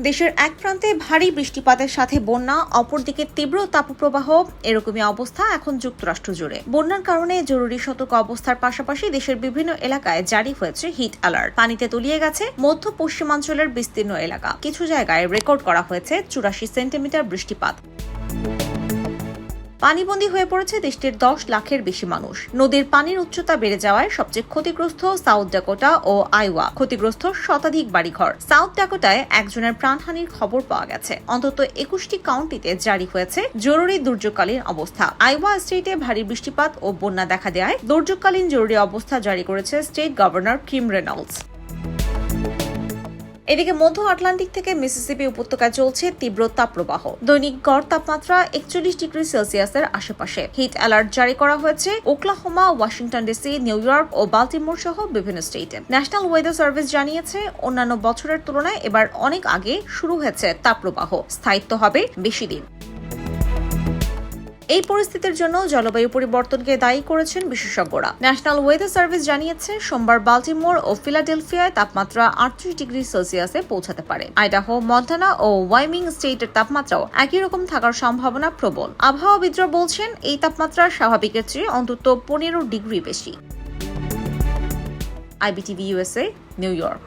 দেশের এক প্রান্তে ভারী বৃষ্টিপাতের সাথে বন্যা, অপরদিকে তীব্র তাপপ্রবাহ, এরকমই অবস্থা এখন যুক্তরাষ্ট্র জুড়ে। বন্যার কারণে জরুরি সতর্ক অবস্থার পাশাপাশি দেশের বিভিন্ন এলাকায় জারি হয়েছে হিট অ্যালার্ট। পানিতে তলিয়ে গেছে মধ্য পশ্চিমাঞ্চলের বিস্তীর্ণ এলাকা। কিছু জায়গায় রেকর্ড করা হয়েছে 84 সেন্টিমিটার বৃষ্টিপাত। পানিবন্দী হয়ে পড়েছে দেশটির 10 লাখের বেশি মানুষ। নদীর পানির উচ্চতা বেড়ে যাওয়ায় সবচেয়ে ক্ষতিগ্রস্ত সাউথ ডাকোটা ও আইওয়া। ক্ষতিগ্রস্ত শতাধিক বাড়িঘর। সাউথ ডাকোটায় একজনের প্রাণহানির খবর পাওয়া গেছে। অন্তত 21টি কাউন্টিতে জারি হয়েছে জরুরি দুর্যোগকালীন অবস্থা। আইওয়া স্টেটে ভারী বৃষ্টিপাত ও বন্যা দেখা দেয় দুর্যোগকালীন জরুরি অবস্থা জারি করেছে স্টেট গভর্নর কিম রেনল্ডস। এদিকে মধ্য আটলান্টিক থেকে মিসিসিপি উপত্যকায় চলছে তীব্র তাপপ্রবাহ। দৈনিক গড় তাপমাত্রা 41 ডিগ্রি সেলসিয়াসের আশেপাশে। হিট অ্যালার্ট জারি করা হয়েছে Oklahoma, Washington DC, New York ও বাল্টিমোর সহ বিভিন্ন স্টেটে। ন্যাশনাল ওয়েদার সার্ভিস জানিয়েছে, অন্যান্য বছরের তুলনায় এবার অনেক আগে শুরু হয়েছে তাপপ্রবাহ। স্থায়িত্ব হবে বেশি দিন। এই পরিস্থিতির জন্য জলবায়ু পরিবর্তনকে দায়ী করেছেন বিশেষজ্ঞরা। ন্যাশনাল ওয়েদার সার্ভিস জানিয়েছে, সোমবার বাল্টিমোর ও ফিলাডেলফিয়ায় তাপমাত্রা 38 ডিগ্রি সেলসিয়াসে পৌঁছাতে পারে। আইডাহো, মন্টানা ও ওয়াইমিং স্টেটের তাপমাত্রাও একই রকম থাকার সম্ভাবনা প্রবল। আবহাওয়াবিদরা বলছেন, এই তাপমাত্রা স্বাভাবিকের চেয়ে অন্তত 15 ডিগ্রি বেশি। IBTV USA, new York.